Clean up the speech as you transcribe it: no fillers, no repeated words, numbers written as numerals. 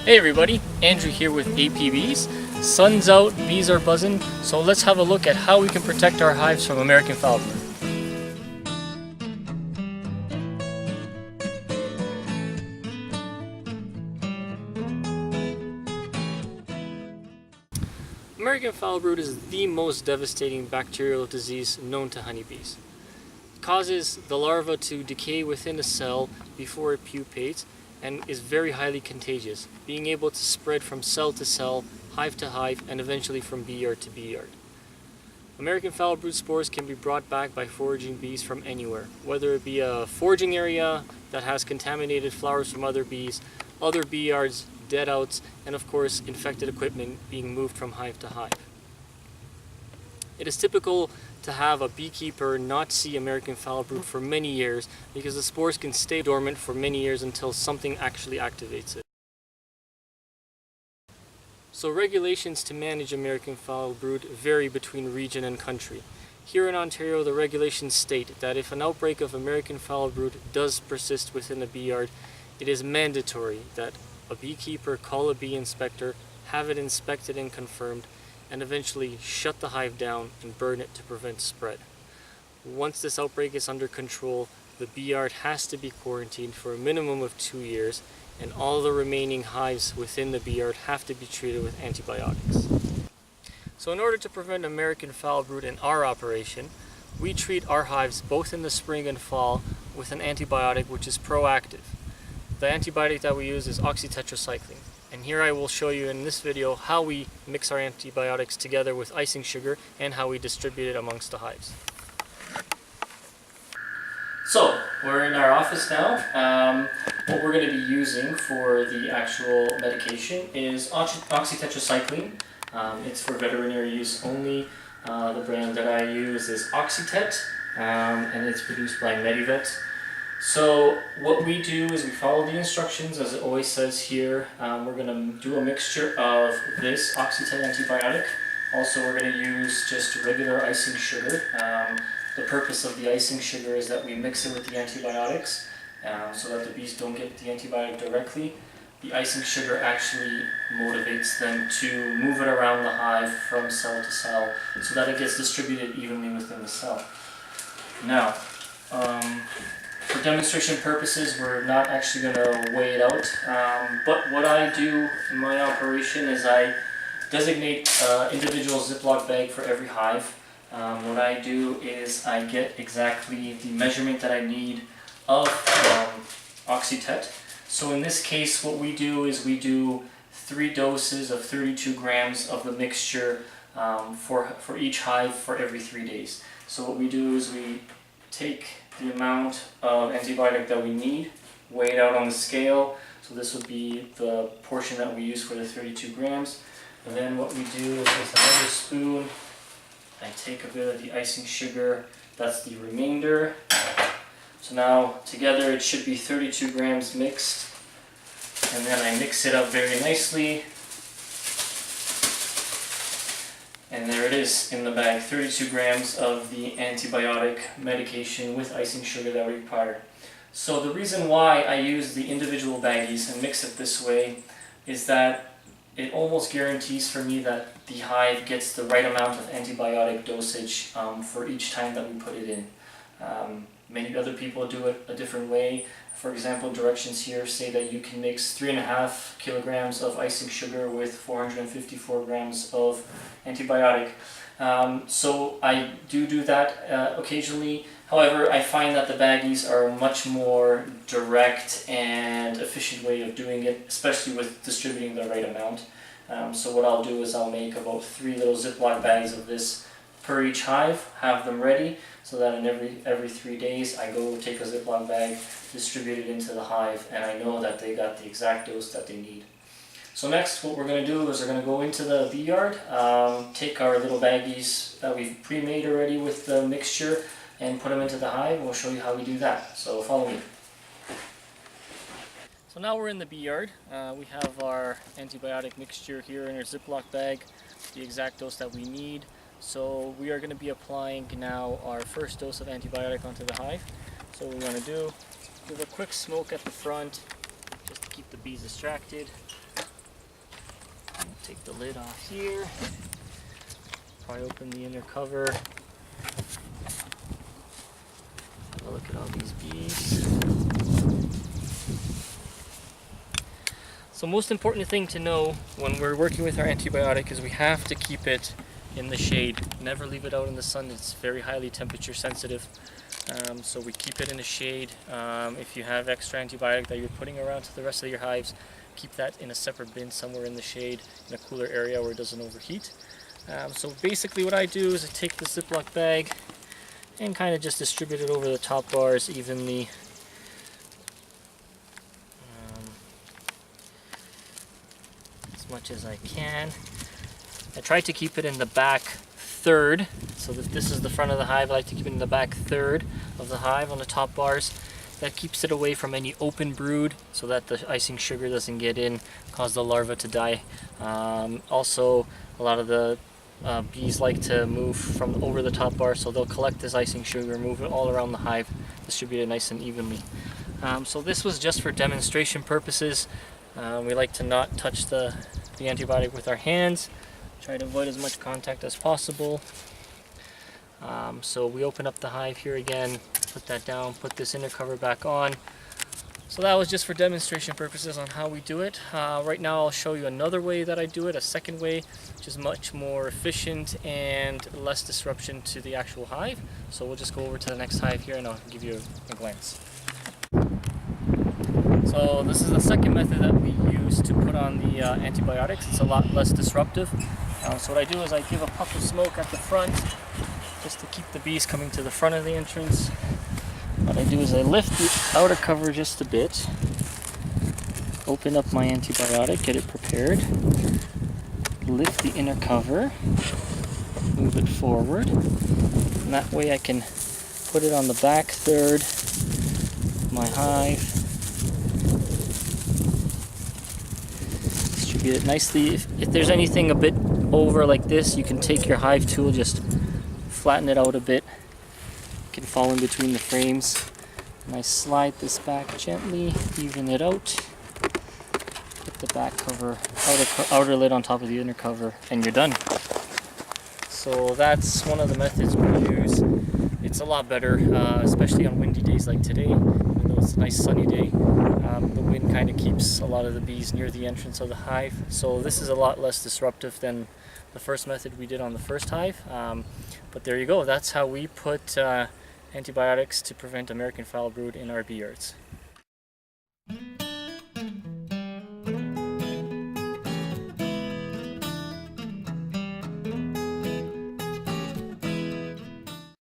Hey everybody, Andrew here with APBs. Sun's out, bees are buzzing, so let's have a look at how we can protect our hives from American Foulbrood. American Foulbrood is the most devastating bacterial disease known to honeybees. It causes the larva to decay within a cell before it pupates and is very highly contagious, being able to spread from cell to cell, hive to hive, and eventually from bee yard to bee yard. American Foulbrood spores can be brought back by foraging bees from anywhere, whether it be a foraging area that has contaminated flowers from other bees, other bee yards, dead outs, and of course infected equipment being moved from hive to hive. It is typical to have a beekeeper not see American Foulbrood for many years because the spores can stay dormant for many years until something actually activates it. So regulations to manage American Foulbrood vary between region and country. Here in Ontario, the regulations state that if an outbreak of American Foulbrood does persist within a bee yard, it is mandatory that a beekeeper call a bee inspector, have it inspected and confirmed, and eventually shut the hive down and burn it to prevent spread. Once this outbreak is under control, the bee yard has to be quarantined for a minimum of 2 years, and all the remaining hives within the bee yard have to be treated with antibiotics. So in order to prevent American Foulbrood in our operation, we treat our hives both in the spring and fall with an antibiotic which is proactive. The antibiotic that we use is oxytetracycline. And here I will show you in this video how we mix our antibiotics together with icing sugar and how we distribute it amongst the hives. So, we're in our office now. What we're going to be using for the actual medication is oxytetracycline. It's for veterinary use only. The brand that I use is Oxytet, and it's produced by Medivet. So what we do is we follow the instructions as it always says here. We're going to do a mixture of this Oxytet antibiotic. Also we're going to use just regular icing sugar. The purpose of the icing sugar is that we mix it with the antibiotics so that the bees don't get the antibiotic directly. The icing sugar actually motivates them to move it around the hive from cell to cell so that it gets distributed evenly within the cell. Now, for demonstration purposes, we're not actually going to weigh it out, but what I do in my operation is I designate an individual Ziploc bag for every hive. What I do is I get exactly the measurement that I need of Oxytet. So in this case, what we do is we do 3 doses of 32 grams of the mixture for each hive for every 3 days. So what we do is we take the amount of antibiotic that we need, weigh it out on the scale. So this would be the portion that we use for the 32 grams. And then what we do is with another spoon, I take a bit of the icing sugar, that's the remainder. So now together it should be 32 grams mixed. And then I mix it up very nicely. And there it is in the bag, 32 grams of the antibiotic medication with icing sugar that we require. So the reason why I use the individual baggies and mix it this way is that it almost guarantees for me that the hive gets the right amount of antibiotic dosage for each time that we put it in. Many other people do it a different way. For example, directions here say that you can mix 3.5 kilograms of icing sugar with 454 grams of antibiotic. So I do that occasionally. However, I find that the baggies are a much more direct and efficient way of doing it, especially with distributing the right amount. So what I'll do is I'll make about 3 little Ziploc bags of this per each hive, have them ready, so that in every 3 days I go take a Ziploc bag, distribute it into the hive, and I know that they got the exact dose that they need. So next what we're going to do is we're going to go into the bee yard, take our little baggies that we've pre-made already with the mixture and put them into the hive, and we'll show you how we do that. So follow me. So now we're in the bee yard. We have our antibiotic mixture here in our Ziploc bag, the exact dose that we need. So we are going to be applying now our first dose of antibiotic onto the hive. So what we're going to do, give a quick smoke at the front just to keep the bees distracted. Take the lid off here. Pry open the inner cover. Have a look at all these bees. So most important thing to know when we're working with our antibiotic is we have to keep it in the shade. Never leave it out in the sun. It's very highly temperature sensitive. So we keep it in the shade. If you have extra antibiotic that you're putting around to the rest of your hives, keep that in a separate bin somewhere in the shade, in a cooler area where it doesn't overheat. So basically what I do is I take the Ziploc bag and kind of just distribute it over the top bars evenly. As much as I can. I try to keep it in the back third, so that this is the front of the hive. I like to keep it in the back third of the hive on the top bars. That keeps it away from any open brood so that the icing sugar doesn't get in, cause the larva to die. Also, a lot of the bees like to move from over the top bar, so they'll collect this icing sugar, move it all around the hive, distribute it nice and evenly. So this was just for demonstration purposes. We like to not touch the antibiotic with our hands. Try to avoid as much contact as possible. So we open up the hive here again, put that down, put this inner cover back on. So that was just for demonstration purposes on how we do it. Right now I'll show you another way that I do it, a second way, which is much more efficient and less disruption to the actual hive. So we'll just go over to the next hive here and I'll give you a glance. So this is the second method that we use to put on the antibiotics. It's a lot less disruptive. So what I do is I give a puff of smoke at the front just to keep the bees coming to the front of the entrance. What I do is I lift the outer cover just a bit, open up my antibiotic, get it prepared, lift the inner cover, move it forward, and that way I can put it on the back third of my hive, distribute it nicely. If there's anything a bit over like this, you can take your hive tool, just flatten it out a bit. It can fall in between the frames. And I slide this back gently, even it out. Put the back cover, outer lid on top of the inner cover, and you're done. So that's one of the methods we use. It's a lot better, especially on windy days like today. Even though it's a nice sunny day, the wind kind of keeps a lot of the bees near the entrance of the hive. So this is a lot less disruptive than the first method we did on the first hive. But there you go, that's how we put antibiotics to prevent American Foulbrood in our bee yards.